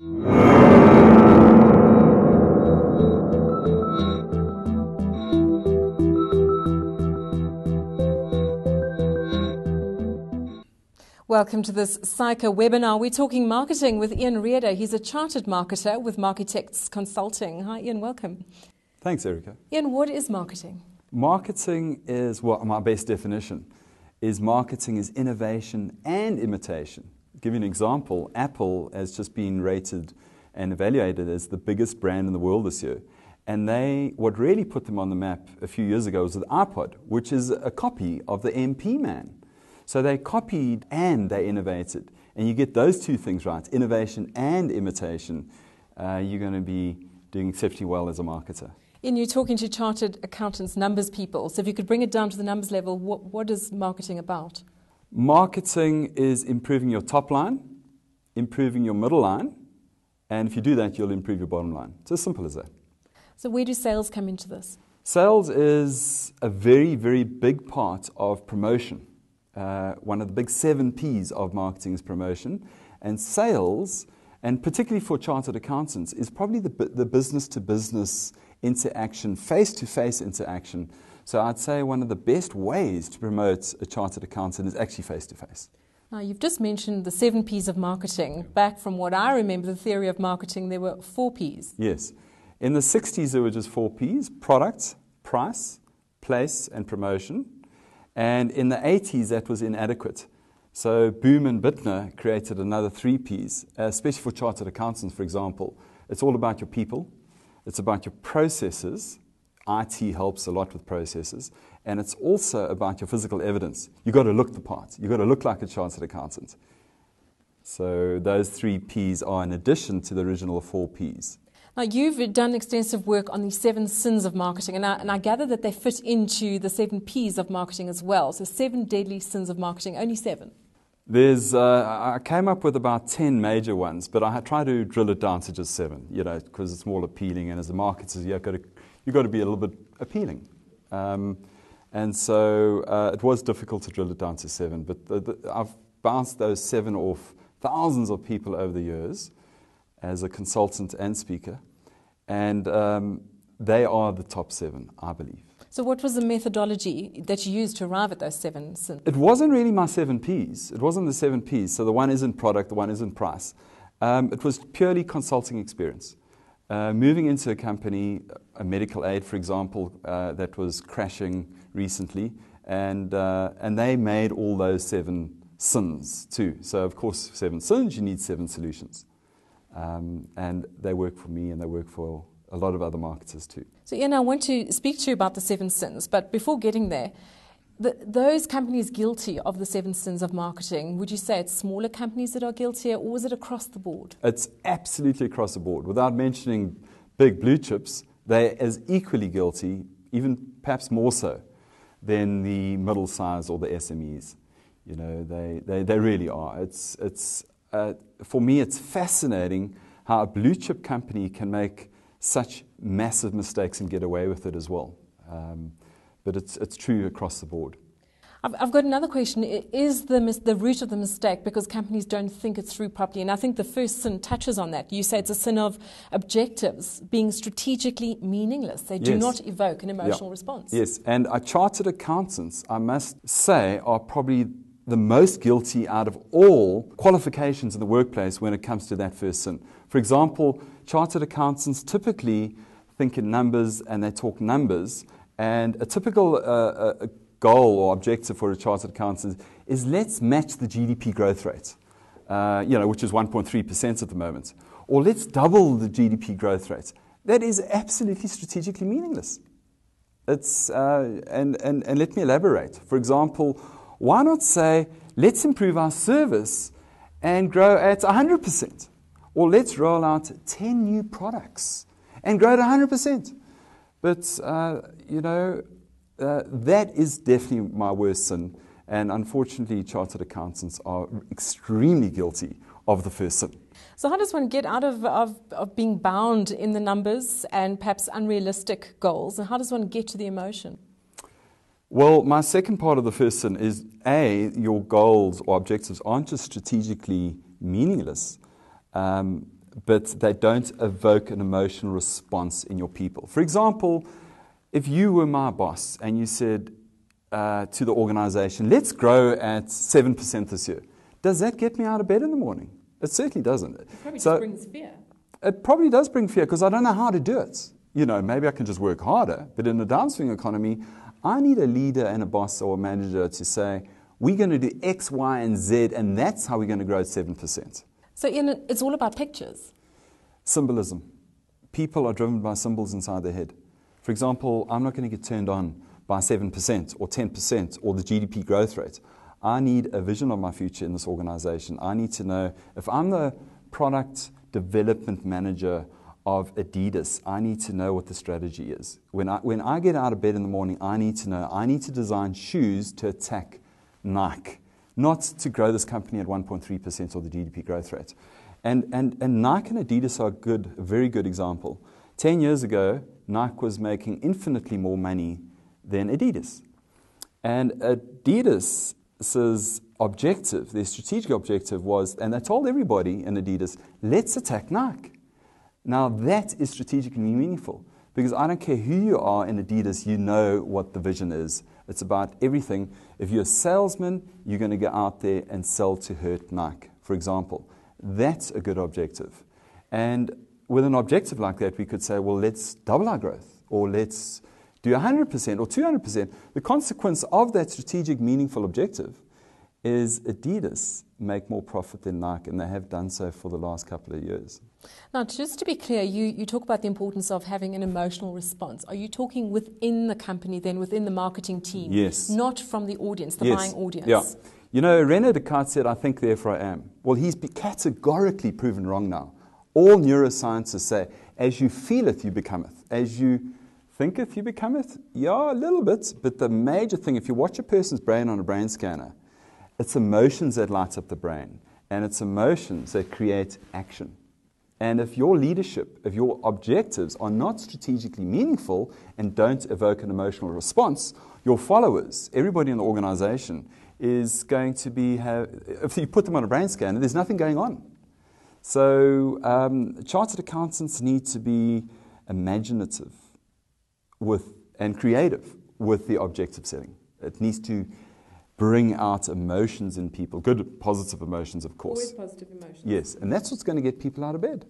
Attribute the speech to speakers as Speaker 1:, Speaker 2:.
Speaker 1: Welcome to this Psycho webinar. We're talking marketing with Ian Rheeder. He's a chartered marketer with Marketects Consulting. Hi, Ian. Welcome.
Speaker 2: Thanks, Erica.
Speaker 1: Ian, what is marketing?
Speaker 2: Marketing is, well, my best definition is marketing is innovation and imitation. I'll give you an example. Apple has just been rated and evaluated as the biggest brand in the world this year. And what really put them on the map a few years ago was the iPod, which is a copy of the MP Man. So they copied and they innovated. And you get those two things right, innovation and imitation, you're going to be doing exceptionally well as a marketer.
Speaker 1: Ian, you're talking to chartered accountants, numbers people. So if you could bring it down to the numbers level, what is marketing about?
Speaker 2: Marketing is improving your top line, improving your middle line, and if you do that, you'll improve your bottom line. It's as simple as that.
Speaker 1: So where do sales come into this?
Speaker 2: Sales is a very, very big part of promotion. One of the big 7 Ps of marketing is promotion, and sales, and particularly for chartered accountants, is probably the business-to-business interaction, face-to-face interaction. So I'd say one of the best ways to promote a chartered accountant is actually face-to-face.
Speaker 1: Now, you've just mentioned the 7 Ps of marketing. Back from what I remember, the theory of marketing, there were 4 Ps.
Speaker 2: Yes. In the 60s, there were just 4 Ps, product, price, place, and promotion. And in the 80s, that was inadequate. So Boom and Bittner created another 3 Ps, especially for chartered accountants, for example. It's all about your people. It's about your processes. IT helps a lot with processes. And it's also about your physical evidence. You've got to look the part. You've got to look like a chartered accountant. So those 3 Ps are in addition to the original 4 Ps.
Speaker 1: Now, you've done extensive work on the 7 sins of marketing, and I gather that they fit into the 7 Ps of marketing as well. So 7 deadly sins of marketing, only 7.
Speaker 2: I came up with about 10 major ones, but I try to drill it down to just 7, because it's more appealing, and as a marketer, you've got to be a little bit appealing. And so it was difficult to drill it down to 7, but I've bounced those 7 off thousands of people over the years as a consultant and speaker. And they are the top 7, I believe.
Speaker 1: So what was the methodology that you used to arrive at those 7 sins?
Speaker 2: It wasn't really my 7 Ps. It wasn't the 7 Ps. So the one isn't product, the one isn't price. It was purely consulting experience. Moving into a company, a medical aid, for example, that was crashing recently, and they made all those 7 sins too. So of course, 7 sins, you need 7 solutions. And they work for me, and they work for a lot of other marketers too. So
Speaker 1: Ian, I want to speak to you about the 7 sins, but before getting there, those companies guilty of the 7 sins of marketing, would you say it's smaller companies that are guiltier, or is it across the board?
Speaker 2: It's absolutely across the board. Without mentioning big blue chips, they're as equally guilty, even perhaps more so, than the middle size or the SMEs. They really are. For me, it's fascinating how a blue chip company can make such massive mistakes and get away with it as well. But it's true across the board.
Speaker 1: I've got another question. Is the root of the mistake because companies don't think it through properly? And I think the first sin touches on that. You say it's a sin of objectives being strategically meaningless. They do not evoke an emotional response.
Speaker 2: Yes, and our chartered accountants, I must say, are probably the most guilty out of all qualifications in the workplace when it comes to that first sin. For example, chartered accountants typically think in numbers and they talk numbers, and a typical goal or objective for a chartered accountant is let's match the GDP growth rate, which is 1.3% at the moment, or let's double the GDP growth rate. That is absolutely strategically meaningless. It's and let me elaborate. For example, why not say, let's improve our service and grow at 100%? Or let's roll out 10 new products and grow at 100%. But, that is definitely my worst sin. And unfortunately, chartered accountants are extremely guilty of the first sin.
Speaker 1: So how does one get out of being bound in the numbers and perhaps unrealistic goals? And how does one get to the emotion?
Speaker 2: Well, my second part of the first sin is, your goals or objectives aren't just strategically meaningless. but they don't evoke an emotional response in your people. For example, if you were my boss and you said to the organization, let's grow at 7% this year, does that get me out of bed in the morning? It certainly doesn't.
Speaker 1: It probably just brings fear.
Speaker 2: It probably does bring fear because I don't know how to do it. Maybe I can just work harder, but in a downswing economy, I need a leader and a boss or a manager to say, we're going to do X, Y, and Z, and that's how we're going to grow at 7%.
Speaker 1: So Ian, it's all about pictures.
Speaker 2: Symbolism. People are driven by symbols inside their head. For example, I'm not going to get turned on by 7% or 10% or the GDP growth rate. I need a vision of my future in this organization. I need to know, if I'm the product development manager of Adidas, I need to know what the strategy is. When I get out of bed in the morning, I need to know, I need to design shoes to attack Nike, not to grow this company at 1.3% or the GDP growth rate. And Nike and Adidas are a very good example. 10 years ago, Nike was making infinitely more money than Adidas. And Adidas's objective, their strategic objective was, and they told everybody in Adidas, let's attack Nike. Now that is strategically meaningful because I don't care who you are in Adidas, you know what the vision is. It's about everything. If you're a salesman, you're going to go out there and sell to hurt Nike, for example. That's a good objective. And with an objective like that, we could say, well, let's double our growth, or let's do 100% or 200%. The consequence of that strategic, meaningful objective is Adidas make more profit than Nike, and they have done so for the last couple of years.
Speaker 1: Now, just to be clear, you talk about the importance of having an emotional response. Are you talking within the company, then within the marketing team?
Speaker 2: Yes.
Speaker 1: Not from the audience, the buying audience?
Speaker 2: Yeah. Rheeder Descartes said, I think, therefore I am. Well, he's categorically proven wrong now. All neuroscientists say, as you feel it, you become it. As you thinketh, you become it. Yeah, a little bit. But the major thing, if you watch a person's brain on a brain scanner, it's emotions that light up the brain. And it's emotions that create action. And if your leadership, if your objectives are not strategically meaningful and don't evoke an emotional response, your followers, everybody in the organization, is going to if you put them on a brain scanner, there's nothing going on. So chartered accountants need to be imaginative and creative with the objective setting. It needs to bring out emotions in people, good, positive emotions, of course.
Speaker 1: Always positive emotions.
Speaker 2: Yes, and that's what's going to get people out of bed.